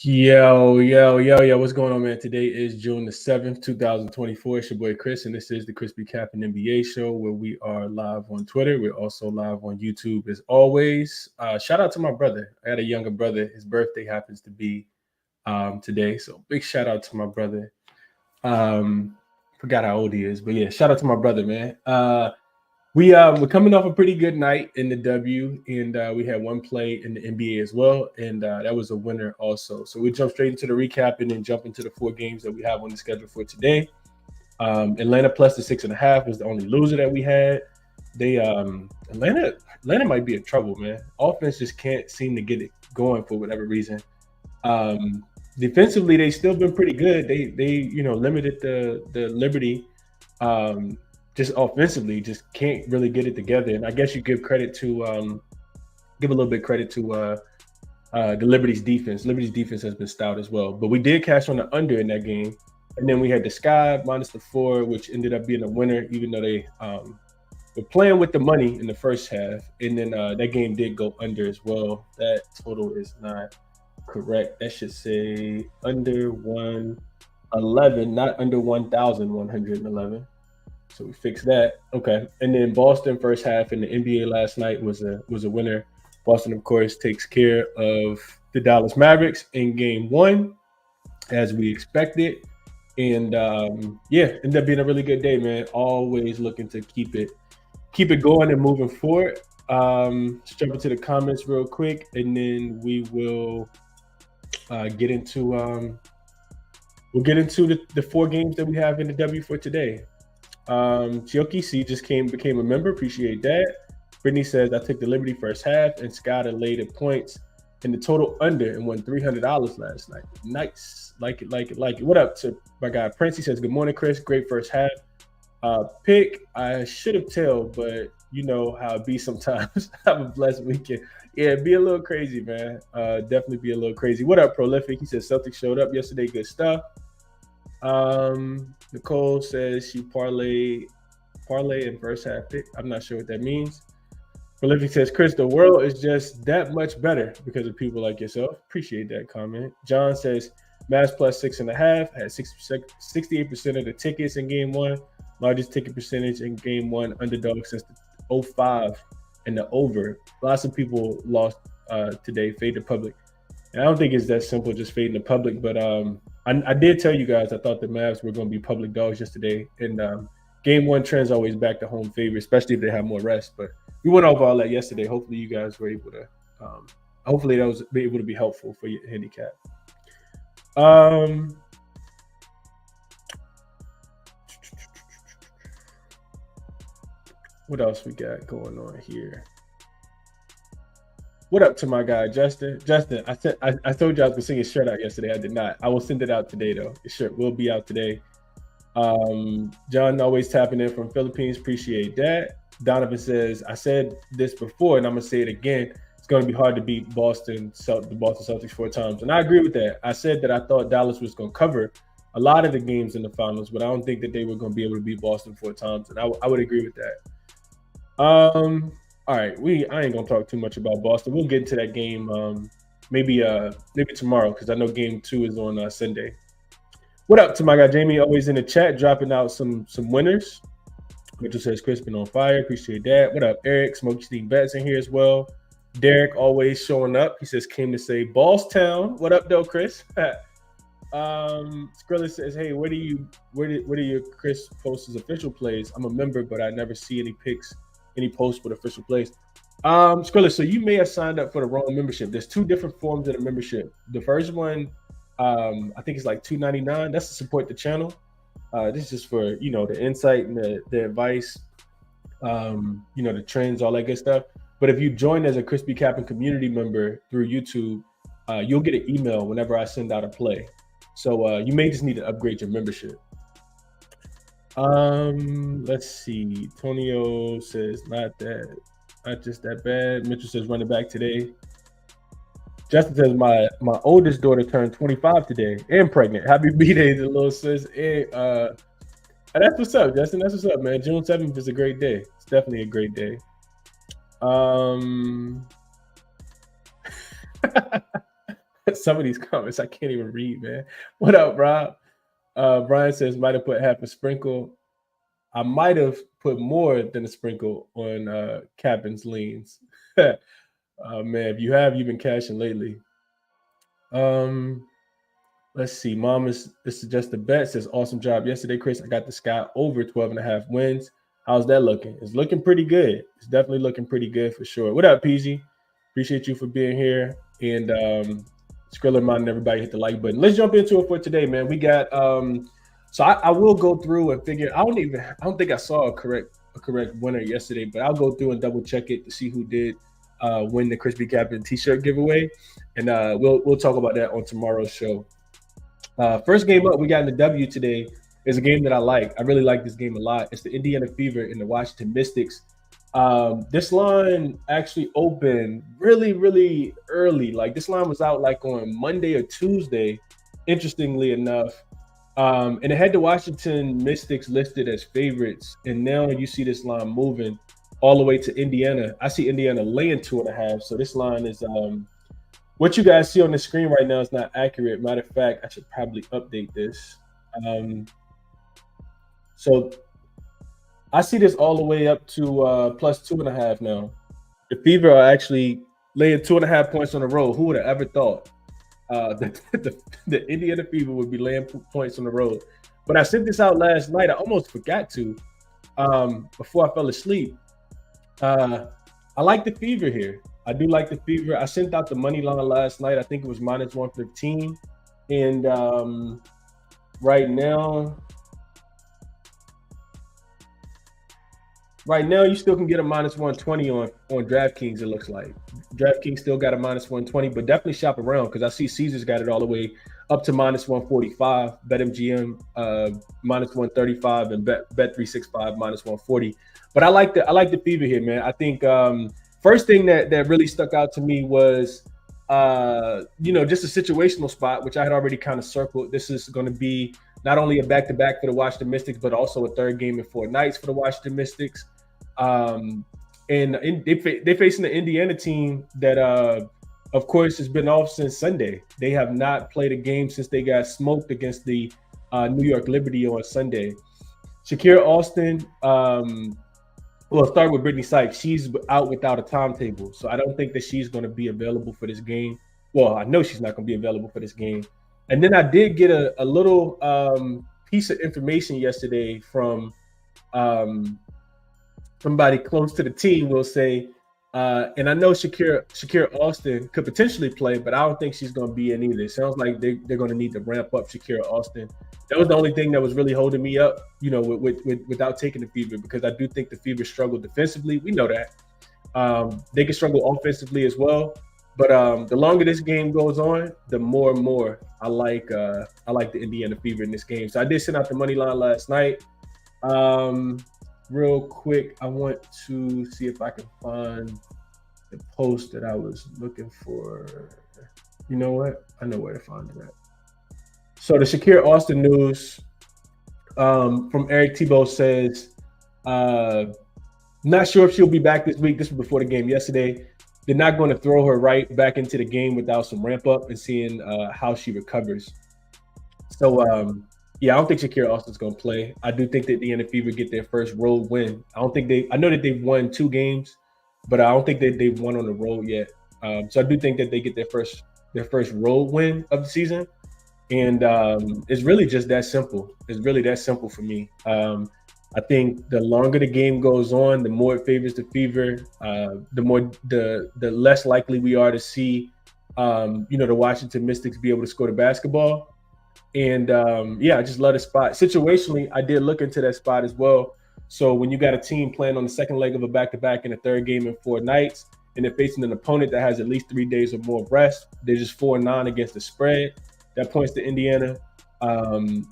Yo, what's going on, man? Today is June the 7th, 2024. It's your boy Chris, and this is the ChrisBeCappinn NBA Show, where we are live on Twitter. We're also live on YouTube as always. Shout out to my brother. I had a younger brother. His birthday happens to be today, so big shout out to my brother. Forgot how old he is, but yeah, shout out to my brother, man. We're coming off a pretty good night in the W, and we had one play in the NBA as well, and that was a winner also. So we jump straight into the recap and then jump into the 4 games that we have on the schedule for today. Atlanta plus the 6.5 was the only loser that we had. Atlanta might be in trouble, man. Offense just can't seem to get it going for whatever reason. Defensively, they've still been pretty good. They limited the Liberty. Just offensively, just can't really get it together. And I guess you give a little bit credit to the Liberty's defense. Liberty's defense has been stout as well. But we did cash on the under in that game. And then we had the Sky minus the 4, which ended up being a winner, even though they were playing with the money in the first half. And then that game did go under as well. That total is not correct. That should say under 111, not under 1,111. So we fixed that. Okay. And then Boston first half in the NBA last night was a winner. Boston, of course, takes care of the Dallas Mavericks in game 1, as we expected. And ended up being a really good day, man. Always looking to keep it going and moving forward. Let's jump into the comments real quick, and then we will get into the 4 games that we have in the W for today. Chioki C just became a member. Appreciate that. Brittany says, I took the Liberty first half and Scott elated points in the total under and won $300 last night. Nice. Like it. What up to my guy Prince? He says, good morning, Chris. Great first half. Pick, I should have told, but you know how it be sometimes. Have a blessed weekend. Yeah, be a little crazy, man. Definitely be a little crazy. What up, Prolific? He says Celtics showed up yesterday. Good stuff. Nicole says she parlay in first half pick. I'm not sure what that means. Prolific says, Chris, the world is just that much better because of people like yourself. Appreciate that comment. John says Mavs plus 6.5 had 68% of the tickets in game 1. Largest ticket percentage in game 1 underdog since the 05 and the over. Lots of people lost today, fade the public. And I don't think it's that simple, just fading the public, but I did tell you guys I thought the Mavs were going to be public dogs yesterday, and game 1 trends always back to home favor, especially if they have more rest. But we went over all that yesterday. Hopefully you guys were able to hopefully that was able to be helpful for your handicap. What else we got going on here? What up to my guy, Justin? Justin, I told you I was going to sing his shirt out yesterday. I did not. I will send it out today, though. His shirt will be out today. John always tapping in from Philippines. Appreciate that. Donovan says, I said this before, and I'm going to say it again. It's going to be hard to beat the Boston Celtics 4 times. And I agree with that. I said that I thought Dallas was going to cover a lot of the games in the finals, but I don't think that they were going to be able to beat Boston 4 times. And I would agree with that. All right, I ain't gonna talk too much about Boston. We'll get into that game maybe tomorrow, because I know game 2 is on Sunday. What up to my guy Jamie? Always in the chat, dropping out some winners. Mitchell says Chris been on fire. Appreciate that. What up, Eric? Smokey Steve Betts in here as well. Derek always showing up. He says came to say Ballstown. What up, though, Chris? Skrilla says, hey, where do your Chris post his official plays? I'm a member, but I never see any pics. Any posts with official plays. Skrilla, so you may have signed up for the wrong membership. There's 2 different forms of the membership. The first one, I think it's like $2.99. That's to support the channel. This is just for, the insight and the advice, the trends, all that good stuff. But if you join as a ChrisBeCappinn Community member through YouTube, you'll get an email whenever I send out a play. So you may just need to upgrade your membership. Let's see. Tonio says not just that bad. Mitchell says running back today. Justin says my oldest daughter turned 25 today and pregnant. Happy B-Day to little sis. And that's what's up, Justin. That's what's up, man. June 7th is a great day. It's definitely a great day. Some of these comments I can't even read, man. What up, Rob? Brian says might have put half a sprinkle. I might have put more than a sprinkle on Cappinn's leans. Man, if you have, you've been cashing lately. Let's see. Mom is this is just a bet. Says awesome job yesterday, Chris. I got the sky over 12.5 wins. How's that looking? It's looking pretty good. It's definitely looking pretty good for sure. What up, PG? Appreciate you for being here. And Skrilla reminding everybody hit the like button. Let's jump into it for today, man. We got so I will go through and figure. I don't think I saw a correct winner yesterday, but I'll go through and double check it to see who did win the ChrisBeCappinn T-shirt giveaway, and we'll talk about that on tomorrow's show. First game up, we got in the W today is a game that I like. I really like this game a lot. It's the Indiana Fever and the Washington Mystics. This line actually opened really, really early. Like this line was out like on Monday or Tuesday, interestingly enough. And it had the Washington Mystics listed as favorites. And now you see this line moving all the way to Indiana. I see Indiana laying 2.5. So this line is what you guys see on the screen right now is not accurate. Matter of fact, I should probably update this. So I see this all the way up to plus 2.5 now. The Fever are actually laying 2.5 points on the road. Who would have ever thought the Indiana Fever would be laying points on the road? But I sent this out last night. I almost forgot to before I fell asleep. I like the Fever here. I do like the Fever. I sent out the money line last night. I think it was minus 115. And right now, you still can get a minus 120 on DraftKings, it looks like. DraftKings still got a minus 120, but definitely shop around because I see Caesars got it all the way up to minus 145, BetMGM minus 135, and Bet365 minus 140. But I like the Fever here, man. I think first thing that really stuck out to me was just a situational spot, which I had already kind of circled. This is going to be not only a back-to-back for the Washington Mystics, but also a third game in 4 nights for the Washington Mystics. And they facing the Indiana team that, of course, has been off since Sunday. They have not played a game since they got smoked against the New York Liberty on Sunday. Shakira Austin, we'll start with Brittany Sykes. She's out without a timetable, so I don't think that she's going to be available for this game. Well, I know she's not going to be available for this game. And then I did get a little piece of information yesterday from somebody close to the team, will say, and I know Shakira Austin could potentially play, but I don't think she's going to be in either. It sounds like they're going to need to ramp up Shakira Austin. That was the only thing that was really holding me up, without taking the Fever, because I do think the Fever struggle defensively. We know that. They can struggle offensively as well. But the longer this game goes on, the more and more I like the Indiana Fever in this game. So I did send out the money line last night. Real quick, I want to see if I can find the post that I was looking for. You know what? I know where to find it at. So the Shakira Austin news from Eric Thibault says, not sure if she'll be back this week. This was before the game yesterday. They're not going to throw her right back into the game without some ramp up and seeing how she recovers. So, I don't think Shakira Austin's going to play. I do think that the Indiana Fever get their first road win. I know that they've won 2 games, but I don't think that they've won on the road yet. So I do think that they get their first road win of the season. And it's really just that simple. It's really that simple for me. I think the longer the game goes on, the more it favors the Fever, the less likely we are to see, the Washington Mystics be able to score the basketball. And I just love the spot. Situationally, I did look into that spot as well. So when you got a team playing on the second leg of a back-to-back in the third game in 4 nights, and they're facing an opponent that has at least 3 days or more rest, they're just 4-9 against the spread. That points to Indiana. And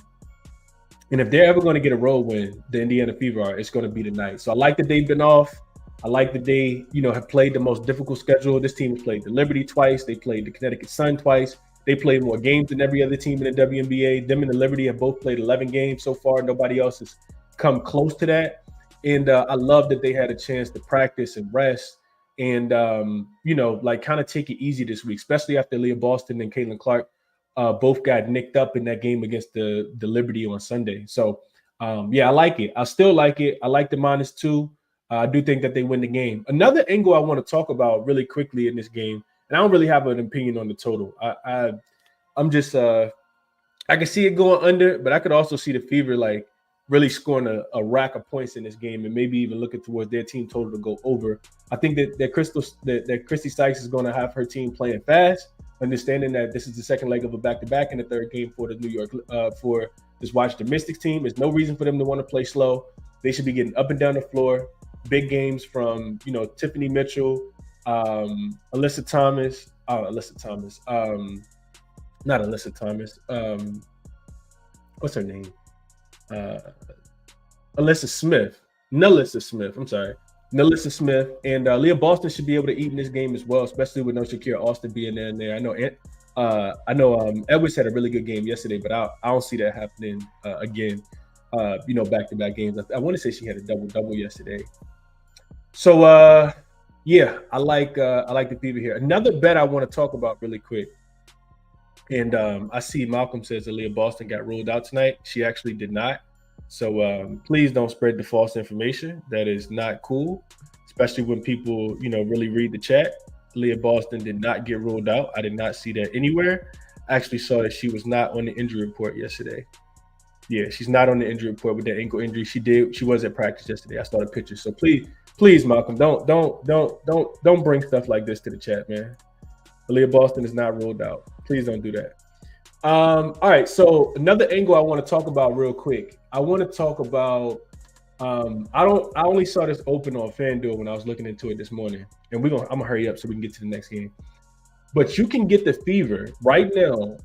if they're ever going to get a road win, the Indiana Fever are, it's going to be tonight. So I like that they've been off. I like that they, have played the most difficult schedule. This team has played the Liberty twice. They played the Connecticut Sun twice. They played more games than every other team in the WNBA. Them and the Liberty have both played 11 games so far. Nobody else has come close to that. And I love that they had a chance to practice and rest and like kind of take it easy this week, especially after Leah Boston and Caitlin Clark both got nicked up in that game against the Liberty on Sunday. So I like it. I still like it. I like the -2. I do think that they win the game. Another angle I want to talk about really quickly in this game, and I don't really have an opinion on the total. I'm just I can see it going under, but I could also see the Fever like really scoring a rack of points in this game and maybe even looking towards their team total to go over. I think that Christy Sykes is going to have her team playing fast, understanding that this is the second leg of a back-to-back and the third game for the New York for this Washington Mystics team. There's no reason for them to want to play slow. They should be getting up and down the floor. Big games from Tiffany Mitchell, Alyssa Thomas, not Alyssa Thomas. What's her name? Nalissa Smith. I'm sorry. Nalissa Smith and Leah Boston should be able to eat in this game as well, especially with no Shakira Austin being there. And there, I know Edwards had a really good game yesterday, but I don't see that happening again. Back-to-back games. I want to say she had a double yesterday. So I like the Fever here. Another bet I want to talk about really quick. And I see Malcolm says that Leah Boston got ruled out tonight. She actually did not. So please don't spread the false information. That is not cool, especially when people, really read the chat. Leah Boston did not get ruled out. I did not see that anywhere. I actually saw that she was not on the injury report yesterday. Yeah, she's not on the injury report with that ankle injury. She was at practice yesterday. I saw the picture. So please, Malcolm, don't bring stuff like this to the chat, man. Leah Boston is not ruled out. Please don't do that. All right, so another angle I want to talk about real quick. I want to talk about I only saw this open on FanDuel when I was looking into it this morning. And I'm gonna hurry up so we can get to the next game. But you can get the Fever right now,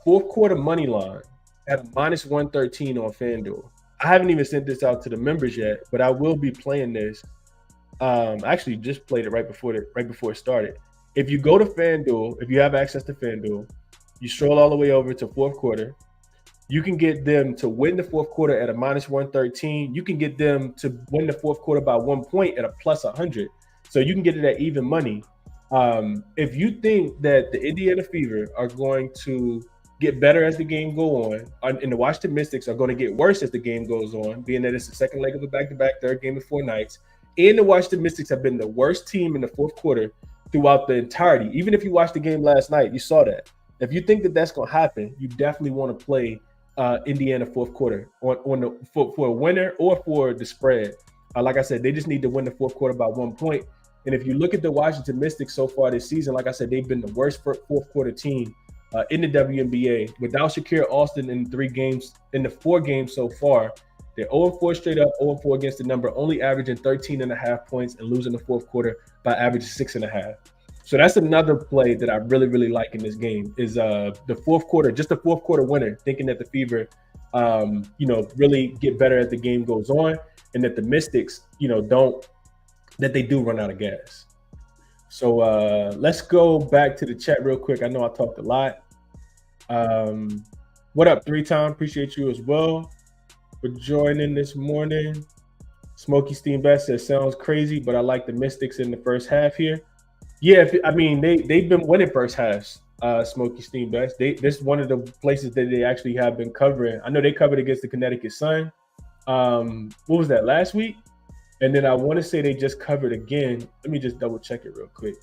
fourth quarter money line at -113 on FanDuel. I haven't even sent this out to the members yet, but I will be playing this. I actually just played it right before it started. If you go to FanDuel, if you have access to FanDuel, you stroll all the way over to fourth quarter. You can get them to win the fourth quarter at a -113. You can get them to win the fourth quarter by 1 point at a +100. So you can get it at even money. If you think that the Indiana Fever are going to get better as the game go on, and the Washington Mystics are going to get worse as the game goes on, being that it's the second leg of a back-to-back, third game in 4 nights, and the Washington Mystics have been the worst team in the fourth quarter throughout the entirety. Even if you watched the game last night, you saw that. If you think that that's going to happen, you definitely want to play Indiana fourth quarter for a winner or for the spread. Like I said, they just need to win the fourth quarter by 1 point. And if you look at the Washington Mystics so far this season, like I said, they've been the worst fourth quarter team in the WNBA. Without Shakira Austin in the 4 games so far, they're 0-4 straight up, 0-4 against the number, only averaging 13.5 points and losing the fourth quarter by averaging 6.5. So that's another play that I really, really like in this game is the fourth quarter, just the fourth quarter winner, thinking that the Fever, really get better as the game goes on, and that the Mystics, that they do run out of gas. So let's go back to the chat real quick. I know I talked a lot. What up, 3-time? Appreciate you as well for joining this morning. Smokey Steam Best says, sounds crazy, but I like the Mystics in the first half here. Yeah, they've been winning first halves, Smokey Steam Best. This is one of the places that they actually have been covering. I know they covered against the Connecticut Sun. What was that, last week? And then I want to say they just covered again. Let me just double check it real quick.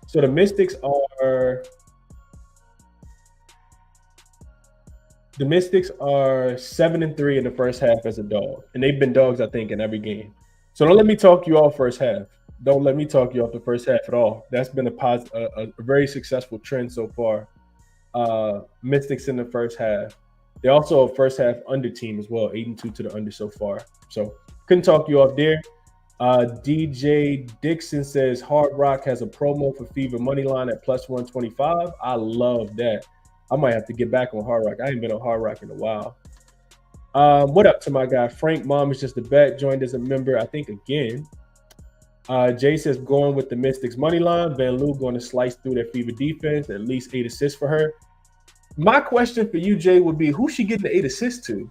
So the Mystics are 7-3 in the first half as a dog. And they've been dogs, I think, in every game. So don't let me talk you off first half. Don't let me talk you off the first half at all. That's been a very successful trend so far. Mystics in the first half. They're also a first half under team as well, 8-2 to the under so far. So couldn't talk you off there. DJ Dixon says Hard Rock has a promo for Fever Moneyline at +125. I love that. I might have to get back on Hard Rock. I ain't been on Hard Rock in a while. What up to my guy Frank? Mom is just a bet. Joined as a member, I think, again. Jay says going with the Mystics money line. Van Loo going to slice through their Fever defense. At least 8 assists for her. My question for you, Jay, would be who's she getting the 8 assists to?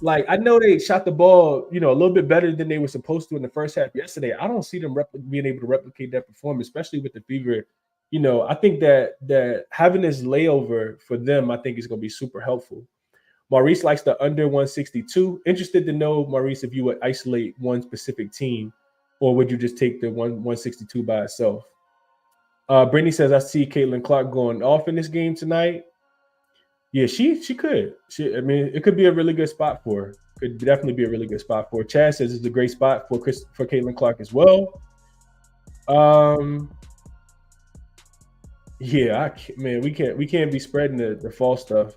Like, I know they shot the ball, a little bit better than they were supposed to in the first half yesterday. I don't see them being able to replicate that performance, especially with the Fever. I think that having this layover for them, I think is going to be super helpful. Maurice likes the under 162. Interested to know, Maurice, if you would isolate one specific team, or would you just take the 162 by itself? Brittany says, I see Caitlin Clark going off in this game tonight. Yeah, she could. It could be a really good spot for her. Could definitely be a really good spot for her. Chad says it's a great spot for Caitlin Clark as well. Yeah, we can't be spreading the false stuff.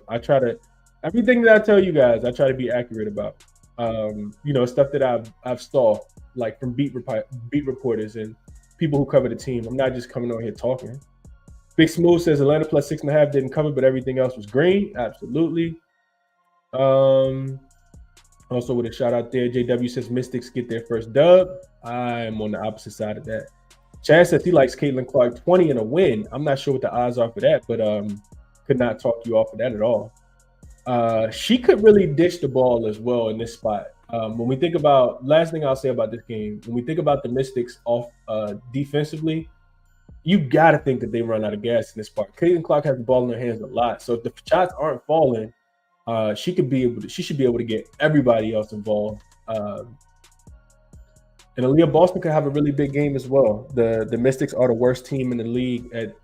Everything that I tell you guys, I try to be accurate about. Stuff that I've stalled, like from beat reporters and people who cover the team. I'm not just coming on here talking. Big Smooth says Atlanta plus 6.5 didn't cover, but everything else was green. Absolutely. Also with a shout out there, JW says Mystics get their first dub. I'm on the opposite side of that. Chad says he likes Caitlin Clark 20 and a win. I'm not sure what the odds are for that, but could not talk you off of that at all. She could really dish the ball as well in this spot. When we think about, last thing I'll say about this game, when we think about the Mystics off defensively, you got to think that they run out of gas in this part. Caitlin Clark has the ball in her hands a lot, so if the shots aren't falling, she should be able to get everybody else involved. And Aaliyah Boston could have a really big game as well. The Mystics are the worst team in the league at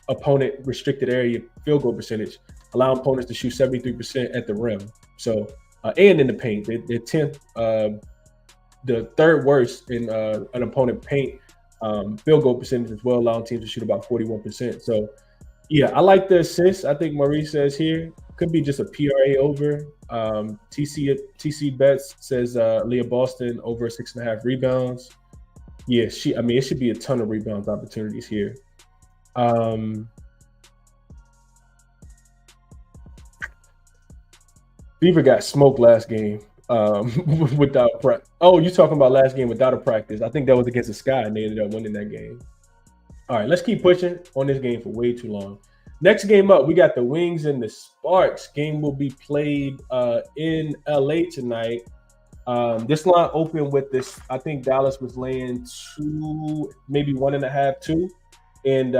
opponent restricted area field goal percentage, allowing opponents to shoot 73% at the rim. So and in the paint, they're 10th, the third worst in an opponent paint. Field goal percentage as well, allowing teams to shoot about 41%. So, yeah, I like the assists. I think Maurice says here could be just a PRA over. TC Bets says Leah Boston over 6.5 rebounds. Yeah, it should be a ton of rebounds opportunities here. Beaver got smoked last game. Without practice. Oh, you're talking about last game without a practice. I think that was against the Sky, and they ended up winning that game. All right, let's keep pushing on this game for way too long. Next game up, we got the Wings and the Sparks. Game will be played in LA tonight. This line opened with this. I think Dallas was laying 2, maybe 1.5, 2. And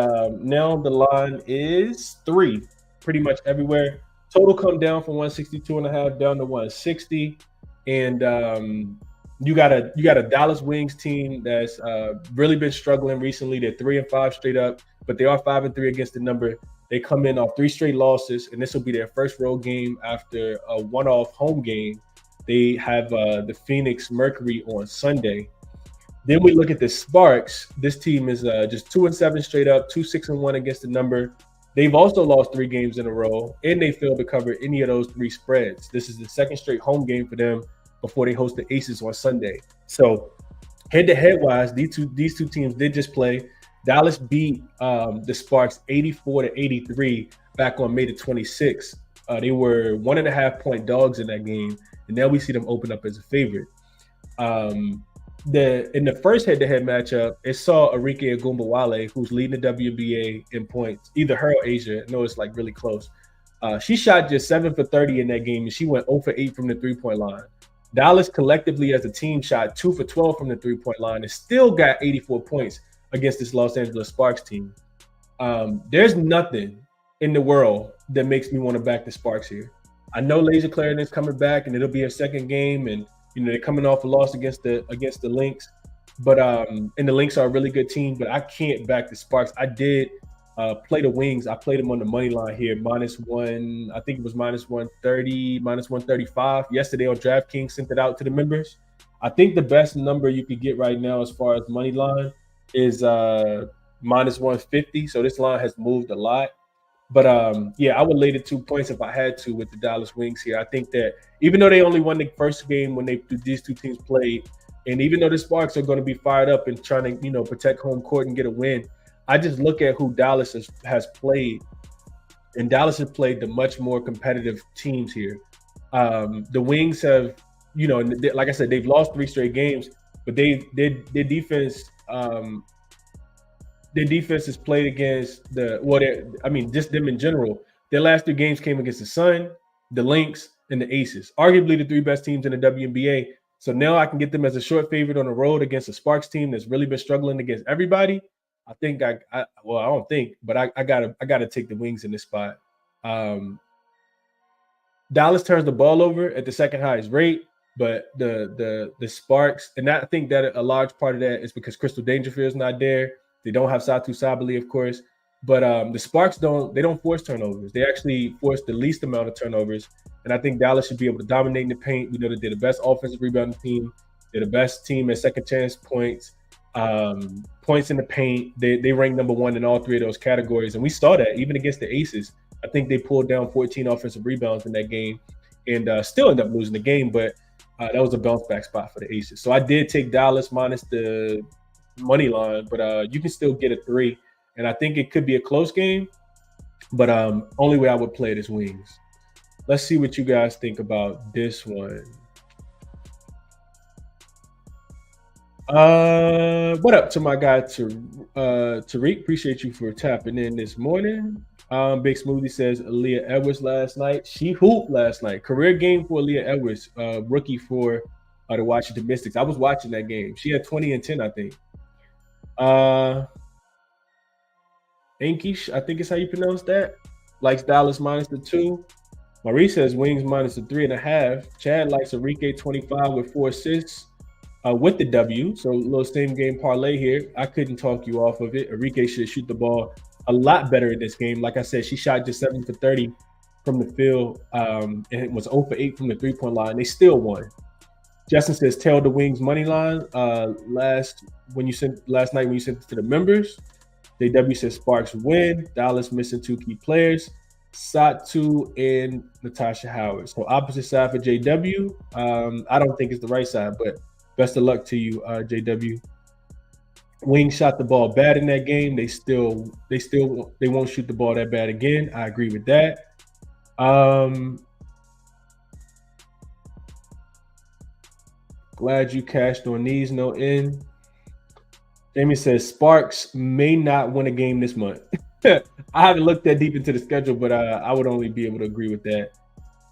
now the line is 3, pretty much everywhere. Total come down from 162.5 down to 160. And you got a Dallas Wings team that's really been struggling recently. They're 3-5 straight up, but they are 5-3 against the number. They come in off 3 straight losses, and this will be their first road game after a one-off home game. They have the Phoenix Mercury on Sunday. Then we look at the Sparks. This team is just 2-7 straight up, 2-6-1 against the number. They've also lost 3 games in a row, and they failed to cover any of those 3 spreads. This is the second straight home game for them before they host the Aces on Sunday. So head-to-head wise, these two teams did just play. Dallas beat the Sparks 84-83 back on May the 26th. They were 1.5-point dogs in that game, and now we see them open up as a favorite. In the first head-to-head matchup, it saw Arike Ogunbowale, who's leading the WNBA in points, either her or Asia. I know it's like really close. She shot just 7 for 30 in that game, and she went 0 for 8 from the three-point line. Dallas collectively as a team shot 2 for 12 from the three-point line and still got 84 points against this Los Angeles Sparks team. There's nothing in the world that makes me want to back the Sparks here. I know Laser Clarendon's coming back, and it'll be a second game, and they're coming off a loss against the Lynx, but and the Lynx are a really good team. But I can't back the Sparks. I did play the Wings. I played them on the money line here, -1. I think it was -130, -135 yesterday on DraftKings. Sent it out to the members. I think the best number you could get right now as far as money line is -150. So this line has moved a lot. But yeah, I would lay the 2 points if I had to with the Dallas Wings here. I think that even though they only won the first game when these two teams played, and even though the Sparks are going to be fired up and trying to protect home court and get a win, I just look at who Dallas has played, and Dallas has played the much more competitive teams here. The Wings have, like I said, they've lost 3 straight games, but their defense. Their defense is played against just them in general. Their last 3 games came against the Sun, the Lynx, and the Aces, arguably the 3 best teams in the WNBA. So now I can get them as a short favorite on the road against a Sparks team that's really been struggling against everybody. I think I don't think, but I gotta take the Wings in this spot. Dallas turns the ball over at the second highest rate, but the Sparks, and I think that a large part of that is because Crystal Dangerfield's not there. They don't have Satu Sabali, of course, but the Sparks don't force turnovers. They actually force the least amount of turnovers, and I think Dallas should be able to dominate in the paint. We know that they're the best offensive rebounding team. They're the best team at second chance points, points in the paint. They rank number 1 in all 3 of those categories, and we saw that even against the Aces. I think they pulled down 14 offensive rebounds in that game and still ended up losing the game, but that was a bounce back spot for the Aces. So I did take Dallas minus the money line, but you can still get a 3. And I think it could be a close game, but only way I would play it is Wings. Let's see what you guys think about this one. What up to my guy Tariq? Appreciate you for tapping in this morning. Big Smoothie says Aaliyah Edwards last night. She hooped last night. Career game for Aaliyah Edwards, rookie for the Washington Mystics. I was watching that game. She had 20 and 10, I think. Ankish, I think is how you pronounce that. Likes Dallas minus the 2. Marie says Wings minus the 3.5. Chad likes Enrique 25 with 4 assists. With the W, so a little same game parlay here. I couldn't talk you off of it. Enrique should shoot the ball a lot better in this game. Like I said, she shot just 7 for 30 from the field, and it was 0 for 8 from the 3-point line. They still won. Justin says, "Tell the Wings money line." Last night when you sent it to the members, JW says Sparks win. Dallas missing 2 key players, Satu and Natasha Howard. So opposite side for JW. I don't think it's the right side, but best of luck to you, JW. Wings shot the ball bad in that game. They won't shoot the ball that bad again. I agree with that. Glad you cashed on these. No end. Jamie says Sparks may not win a game this month. I haven't looked that deep into the schedule, but I would only be able to agree with that.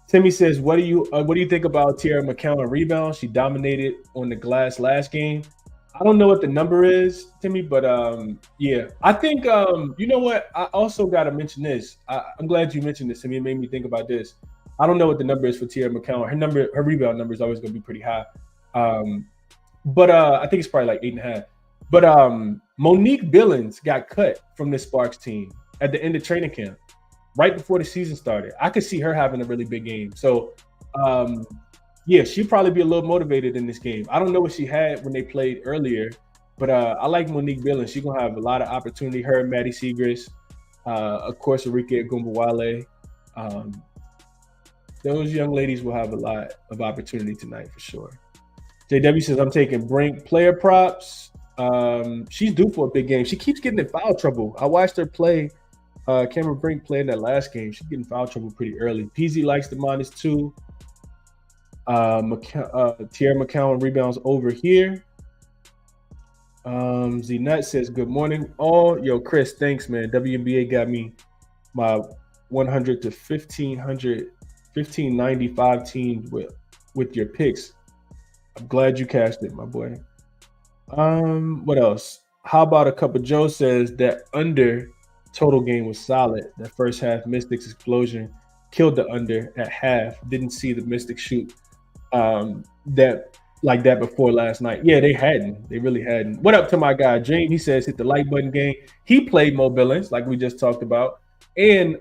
Timmy says, "What do you think about Tierra McCowan rebound? She dominated on the glass last game." I don't know what the number is, Timmy, but yeah, I think you know what? I also got to mention this. I'm glad you mentioned this, Timmy. It made me think about this. I don't know what the number is for Tierra McCowan. Her rebound number is always going to be pretty high, but I think it's probably like 8.5. But Monique Billings got cut from the Sparks team at the end of training camp, right before the season started. I could see her having a really big game. So, yeah, she'd probably be a little motivated in this game. I don't know what she had when they played earlier, but I like Monique Billings. She's going to have a lot of opportunity. Her and Maddie Segrist, of course, Enrique Gumbawale. Those young ladies will have a lot of opportunity tonight for sure. JW says, "I'm taking Brink player props." She's due for a big game. She keeps getting in foul trouble. I watched her play. Cameron Brink played in that last game. She's getting foul trouble pretty early. PZ likes the -2. Tierra McCowan rebounds over here. Z Nut says, "Good morning, all." Yo, Chris, thanks, man. WNBA got me my 100 to 1595 teams with your picks. I'm glad you cashed it, my boy. What else? How about a cup of Joe says that under total game was solid. That first half Mystics explosion killed the under at half. Didn't see the Mystics shoot that before last night. Yeah, they hadn't. They really hadn't. What up to my guy Jane? He says hit the like button game. He played Mo Billings, like we just talked about, and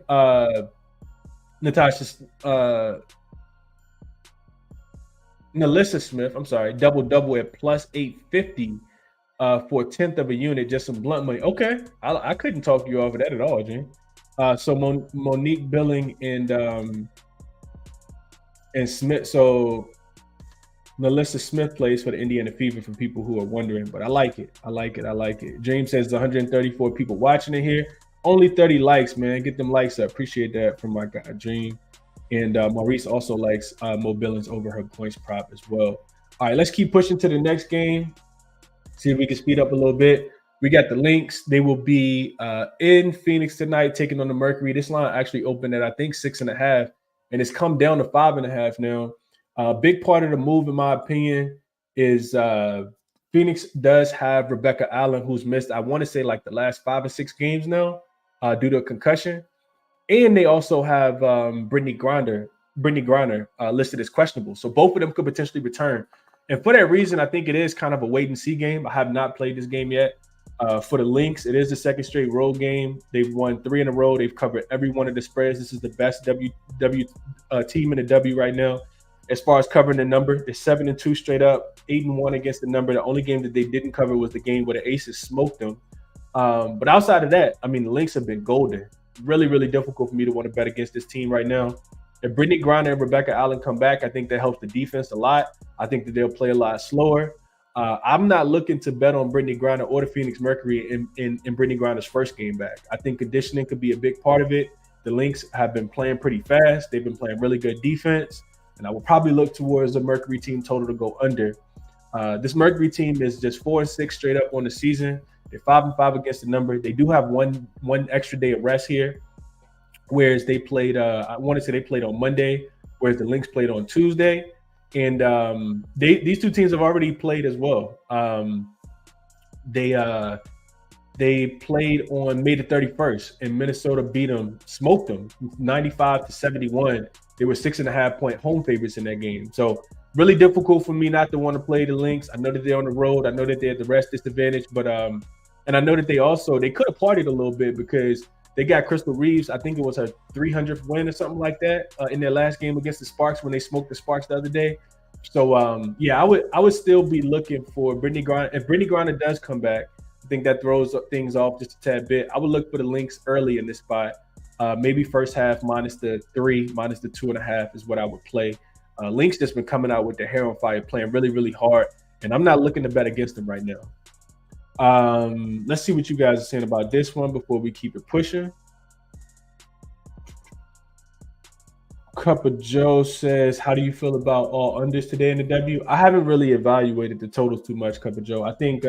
Nalissa Smith, I'm sorry, double at plus 850 for a tenth of a unit, just some blunt money. Okay, I couldn't talk you off of that at all, Jane. So Monique Billing and Smith. So Nalissa Smith plays for the Indiana Fever for people who are wondering, but I like it. James says 134 people watching it here. Only 30 likes, man. Get them likes up. Appreciate that from my guy Dream. And Maurice also likes Mo Billings over her points prop as well. All right, let's keep pushing to the next game. See if we can speed up a little bit. We got the Lynx. They will be in Phoenix tonight, taking on the Mercury. This line actually opened at, I think, 6.5. and it's come down to 5.5 now. A big part of the move, in my opinion, is Phoenix does have Rebecca Allen, who's missed, I want to say, like the last 5 or 6 games now due to a concussion. And they also have Brittany Griner listed as questionable. So both of them could potentially return. And for that reason, I think it is kind of a wait and see game. I have not played this game yet. For the Lynx, it is the second straight road game. They've won 3 in a row. They've covered every one of the spreads. This is the best W team in the W right now. As far as covering the number, they're 7-2 straight up, 8-1 against the number. The only game that they didn't cover was the game where the Aces smoked them. But outside of that, I mean, the Lynx have been golden. Really, really difficult for me to want to bet against this team right now. If Brittany Griner and Rebecca Allen come back, I think that helps the defense a lot. I think that they'll play a lot slower. I'm not looking to bet on Brittany Griner or the Phoenix Mercury in Brittany Griner's first game back. I think conditioning could be a big part of it. The Lynx have been playing pretty fast. They've been playing really good defense. And I will probably look towards the Mercury team total to go under. This Mercury team is just 4-6 straight up on the season. They're 5-5 against the number. They do have one extra day of rest here, whereas they played. I want to say they played on Monday, whereas the Lynx played on Tuesday. And these two teams have already played as well. They played on May the 31st, and Minnesota beat them, smoked them 95-71. They were 6.5-point home favorites in that game. So really difficult for me not to want to play the Lynx. I know that they're on the road. I know that they're at the rest disadvantage, but and I know that they could have partied a little bit because they got Crystal Reeves. I think it was her 300th win or something like that in their last game against the Sparks when they smoked the Sparks the other day. So yeah, I would still be looking for Brittany Griner. If Brittany Griner does come back, I think that throws things off just a tad bit. I would look for the Lynx early in this spot. Maybe first half minus the 3, minus the 2.5 is what I would play. Lynx just been coming out with their hair on fire, playing really, really hard, and I'm not looking to bet against them right now. Let's see what you guys are saying about this one before we keep it pushing. Cup of Joe says, how do you feel about all unders today in the W? I haven't really evaluated the totals too much, Cup of Joe. I think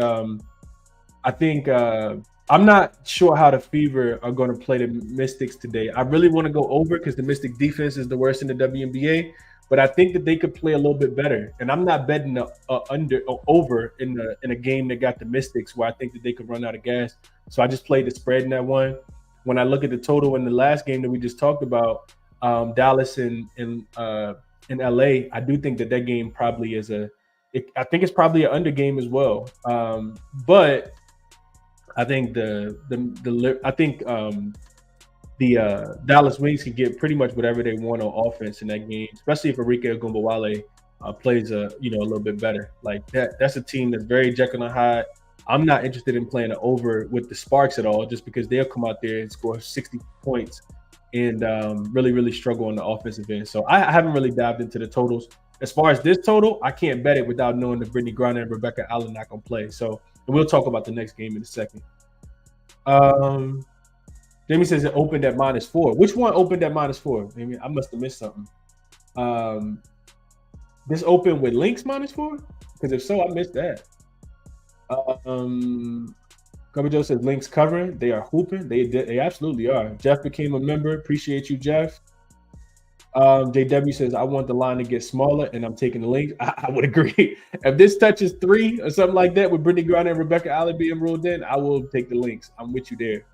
I'm not sure how the Fever are going to play the Mystics today. I really want to go over because the Mystic defense is the worst in the WNBA, but I think that they could play a little bit better. And I'm not betting over in a game that got the Mystics where I think that they could run out of gas. So I just played the spread in that one. When I look at the total in the last game that we just talked about, Dallas and LA, I do think that game probably is I think it's probably an under game as well. But I think the Dallas Wings can get pretty much whatever they want on offense in that game, especially if Arike Ogunbowale plays a little bit better. Like that's a team that's very Jekyll and Hyde. I'm not interested in playing it over with the Sparks at all, just because they'll come out there and score 60 points and really, really struggle on the offensive end. So I haven't really dived into the totals. As far as this total, I can't bet it without knowing that Brittany Griner and Rebecca Allen not going to play. So we'll talk about the next game in a second. Jamie says it opened at -4. Which one opened at -4? Jamie, I must have missed something. This opened with Lynx -4? Because if so, I missed that. Cover Joe says Lynx covering. They are hooping. They absolutely are. Jeff became a member. Appreciate you, Jeff. JW says, I want the line to get smaller, and I'm taking the Lynx. I would agree. If this touches 3 or something like that with Brittany Griner and Rebecca Allen being ruled in, I will take the Lynx. I'm with you there.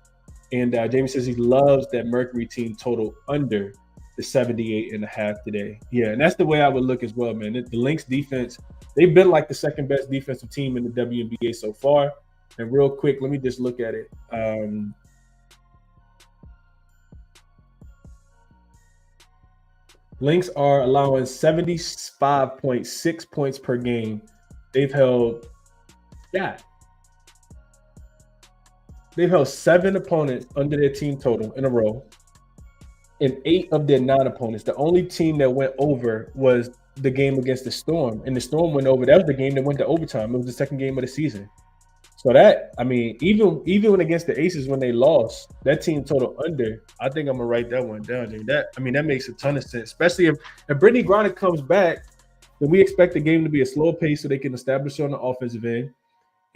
And Jamie says he loves that Mercury team total under the 78.5 today. Yeah, and that's the way I would look as well, man. The Lynx defense, they've been like the second best defensive team in the WNBA so far. And real quick, let me just look at it. Lynx are allowing 75.6 points per game. They've held 7 opponents under their team total in a row, and 8 of their 9 opponents. The only team that went over was the game against the Storm, and the Storm went over. That was the game that went to overtime. It was the second game of the season. So that, I mean, even against the Aces when they lost, that team total under, I think I'm gonna write that one down. That makes a ton of sense, especially if Brittany Griner comes back, then we expect the game to be a slower pace so they can establish on the offensive end.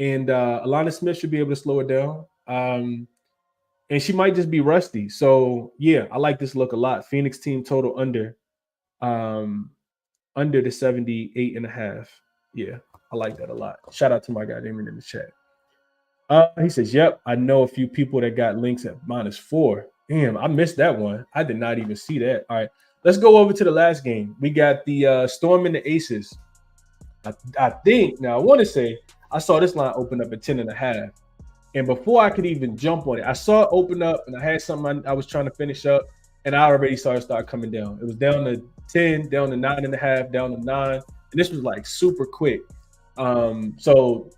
And Alana Smith should be able to slow it down. And she might just be rusty. So yeah, I like this look a lot. Phoenix team total under Under the 78.5. Yeah, I like that a lot. Shout out to my guy Damon in the chat. He says, yep, I know a few people that got Lynx at -4. Damn, I missed that one. I did not even see that. All right, let's go over to the last game. We got the Storm and the Aces. I think, now I want to say, I saw this line open up at 10.5. And before I could even jump on it, I saw it open up and I had something I was trying to finish up and I already saw it start coming down. It was down to 10, down to 9.5, down to 9. And this was like super quick. So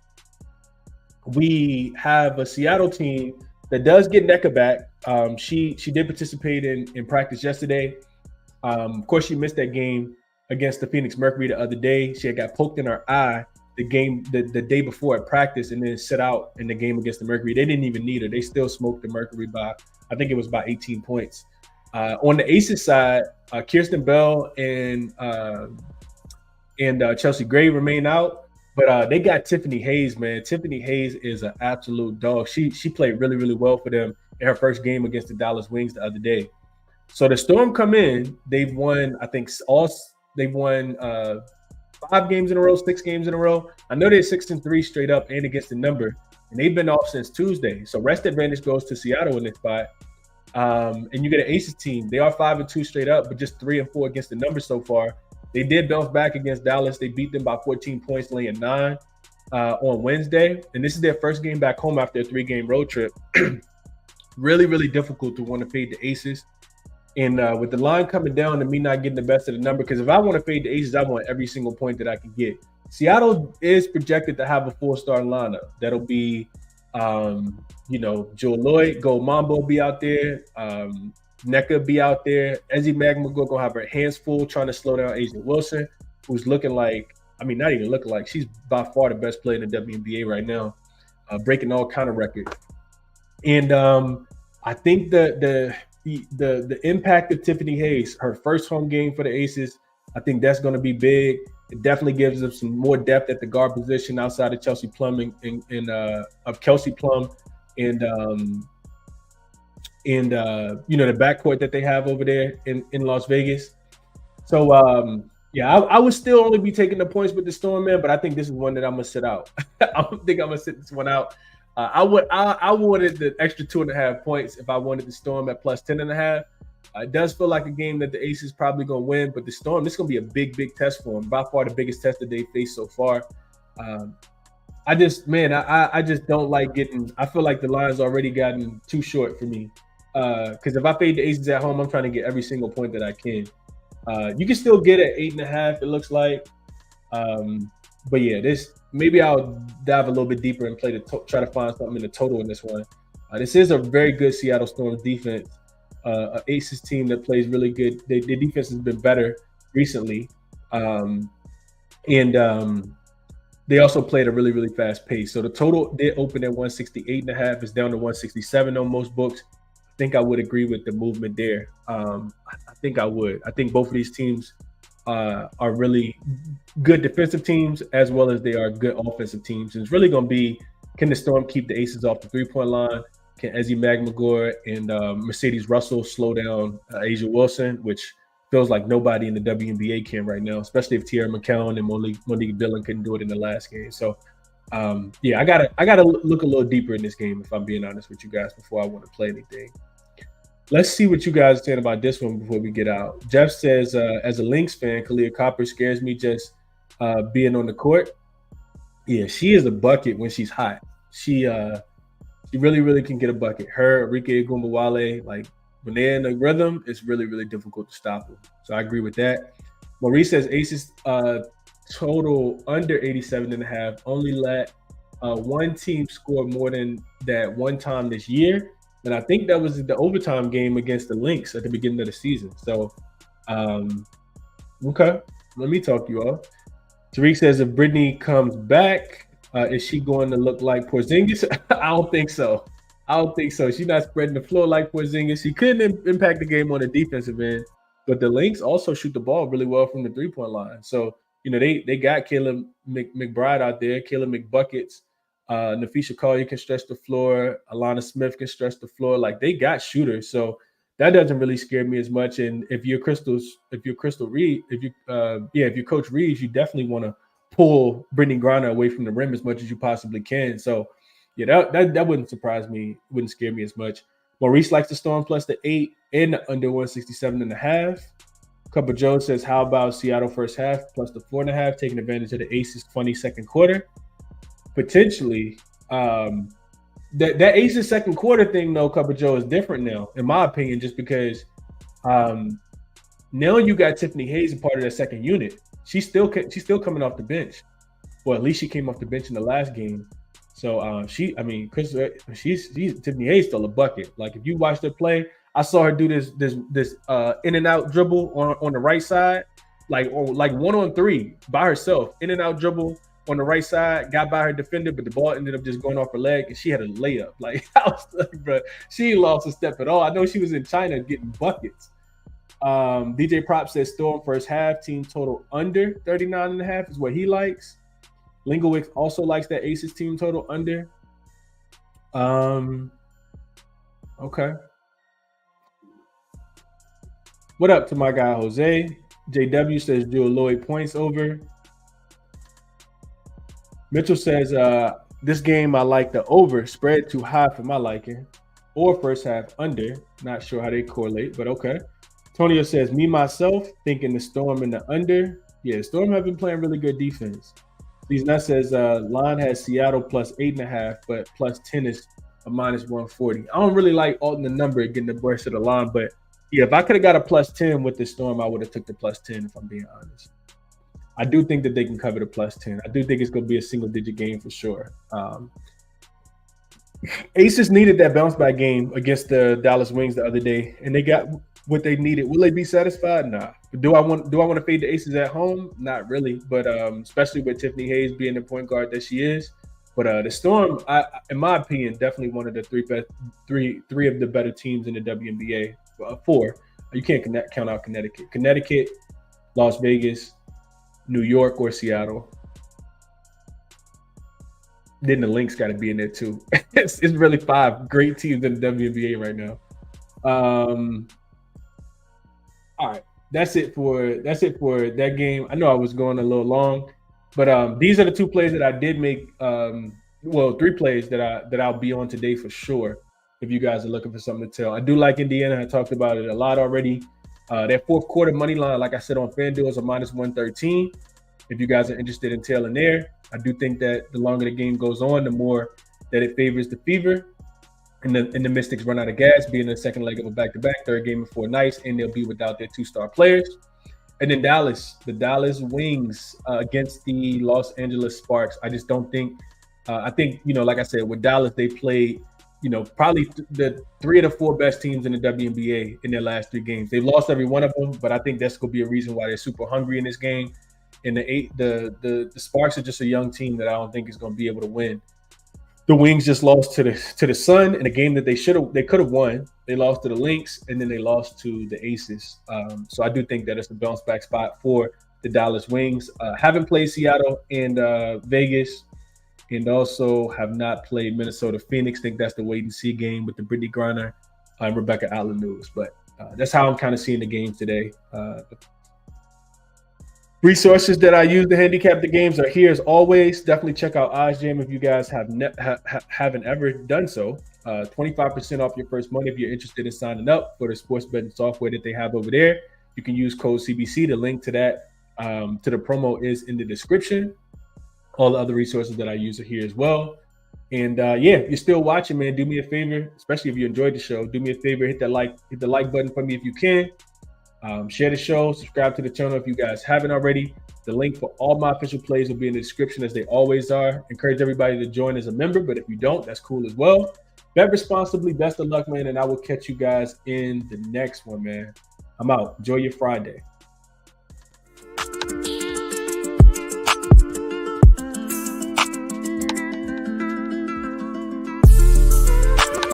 we have a Seattle team that does get Nneka back. She did participate in practice yesterday. Of course, she missed that game against the Phoenix Mercury the other day. She had got poked in her eye the day before at practice and then sit out in the game against the Mercury. They didn't even need her. They still smoked the Mercury by, I think it was by 18 points. On the Aces side, Kirsten Bell and Chelsea Gray remain out, but they got Tiffany Hayes, man. Tiffany Hayes is an absolute dog. She played really, really well for them in her first game against the Dallas Wings the other day. So the Storm come in, they've won, I think they've won 5 games in a row, 6 games in a row. I know they're 6-3 straight up and against the number, and they've been off since Tuesday. So rest advantage goes to Seattle in this spot. And you get an Aces team. They are 5-2 straight up, but just 3-4 against the number so far. They did bounce back against Dallas. They beat them by 14 points, laying 9 on Wednesday. And this is their first game back home after a 3-game road trip. Really, really difficult to want to fade the Aces. And with the line coming down and me not getting the best of the number, because if I want to fade the Aces, I want every single point that I can get. Seattle is projected to have a 4-star lineup. That'll be, Joel Lloyd, Gold Mambo be out there. Nneka be out there. Ezzy Magmagor gonna have her hands full trying to slow down A'ja Wilson, who's looking like, not even looking like, she's by far the best player in the WNBA right now, breaking all kind of records. And I think the impact of Tiffany Hayes, her first home game for the Aces, I think that's going to be big. It definitely gives them some more depth at the guard position outside of Chelsea Plum of Kelsey Plum and the backcourt that they have over there in Las Vegas. So I would still only be taking the points with the Storm, man, but I think this is one that I'm gonna sit out. I don't think I'm gonna sit this one out. I wanted the extra 2.5 points if I wanted the Storm at plus 10.5. It does feel like a game that the Aces probably gonna win, but the Storm, this is gonna be a big, big test for them. By far the biggest test that they faced so far. I just don't like getting. I feel like the line's already gotten too short for me. Because if I fade the Aces at home, I'm trying to get every single point that I can. You can still get at 8.5. It looks like. But yeah, maybe I'll dive a little bit deeper and try to find something in the total in this one. This is a very good Seattle Storm defense. An Aces team that plays really good. Their defense has been better recently. They also played a really, really fast pace. So the total did open at 168.5. It's down to 167 on most books. I think I would agree with the movement there. I think I would. I think both of these teams are really good defensive teams as well as they are good offensive teams. And it's really going to be, can the Storm keep the Aces off the three-point line? Can Ezzy Magmagor and Mercedes Russell slow down A'ja Wilson, which feels like nobody in the WNBA can right now, especially if Tierra McCown and Monique Dillon couldn't do it in the last game. So, I gotta look a little deeper in this game, if I'm being honest with you guys, before I want to play anything. Let's see what you guys are saying about this one before we get out. Jeff says, as a Lynx fan, Kalia Copper scares me just being on the court. Yeah, she is a bucket when she's hot. She really, really can get a bucket. Her, Arike Ogunbowale, like when they're in the rhythm, it's really, really difficult to stop them. So I agree with that. Maurice says Aces total under 87.5. Only let one team score more than that one time this year. And I think that was the overtime game against the Lynx at the beginning of the season. So, okay, let me talk you off. Tariq says if Brittany comes back, is she going to look like Porzingis? I don't think so. She's not spreading the floor like Porzingis. She couldn't impact the game on the defensive end, but the Lynx also shoot the ball really well from the three-point line. So, they got Kayla McBride out there, Kayla McBuckets. Nafisha Collier can stretch the floor. Alana Smith can stretch the floor. Like, they got shooters. So, that doesn't really scare me as much. And if you're Coach Reed, if you're Coach Reed, you definitely want to pull Brittany Griner away from the rim as much as you possibly can. So yeah, that wouldn't surprise me, wouldn't scare me as much. Maurice likes the Storm plus the 8 and the under 167.5. Couple Joe says, how about Seattle first half plus the 4.5, taking advantage of the Aces' funny second quarter? Potentially. That Aces second quarter thing, though, Couple Joe, is different now, in my opinion, just because now you got Tiffany Hayes a part of that second unit. She's still coming off the bench. Well, at least she came off the bench in the last game. So Tiffany Hayes still a bucket. Like if you watched her play, I saw her do this in and out dribble on the right side, like 1-on-3 by herself, in and out dribble on the right side, got by her defender, but the ball ended up just going off her leg, and she had a layup. Like, I was like, bro, she ain't lost a step at all. I know she was in China getting buckets. DJ Prop says Storm first half, team total under 39.5 is what he likes. Lingowicz also likes that Aces team total under. Okay. What up to my guy Jose? JW says Jewel Lloyd points over. Mitchell says this game I like the over, spread too high for my liking, or first half under. Not sure how they correlate, but okay. Tonio says me myself thinking the Storm in the under. Yeah, Storm have been playing really good defense. These Nuts says line has Seattle plus 8.5, but plus 10 is a minus 140. I don't really like altering the number and getting the burst of the line, but yeah, if I could have got a plus 10 with the Storm, I would have took the plus 10 if I'm being honest. I do think that they can cover the plus 10. I do think it's going to be a single-digit game for sure. Aces needed that bounce-back game against the Dallas Wings the other day, and they got what they needed. Will they be satisfied? Nah. Do I want to fade the Aces at home? Not really, but especially with Tiffany Hayes being the point guard that she is. But the Storm, in my opinion, definitely one of the three of the better teams in the WNBA. 4. You can't count out Connecticut, Las Vegas, New York, or Seattle. Then the Lynx got to be in there too. It's really 5 great teams in the WNBA right now. All right, that's it for that game. I know I was going a little long, but these are the 2 plays that I did make. 3 plays that I'll be on today for sure. If you guys are looking for something to tell, I do like Indiana. I talked about it a lot already. That fourth quarter money line, like I said on FanDuel, is a minus 113. If you guys are interested in tailing there, I do think that the longer the game goes on, the more that it favors the Fever, and the Mystics run out of gas, being the second leg of a back-to-back, third game in 4 nights, and they'll be without their 2-star players. And then the Dallas Wings against the Los Angeles Sparks. I just don't think. I think like I said, with Dallas, they played. Probably the 3 of the 4 best teams in the WNBA in their last 3 games. They've lost every one of them, but I think that's going to be a reason why they're super hungry in this game. And the Sparks are just a young team that I don't think is going to be able to win. The Wings just lost to the Sun in a game that they could have won. They lost to the Lynx, and then they lost to the Aces. So I do think that it's the bounce back spot for the Dallas Wings. Haven't played Seattle and Vegas. And also have not played Minnesota Phoenix. Think that's the wait and see game with the Brittany Griner and Rebecca Allen news. But that's how I'm kind of seeing the game today. Resources that I use to handicap the games are here as always. Definitely check out OddsJam if you guys haven't ever done so. 25% off your first month if you're interested in signing up for the sports betting software that they have over there. You can use code CBC. The link to that to the promo is in the description. All the other resources that I use are here as well. And if you're still watching, man, do me a favor, especially if you enjoyed the show, do me a favor, hit the like button for me if you can. Share the show, subscribe to the channel if you guys haven't already. The link for all my official plays will be in the description as they always are. Encourage everybody to join as a member, but if you don't, that's cool as well. Bet responsibly, best of luck, man, and I will catch you guys in the next one, man. I'm out. Enjoy your Friday.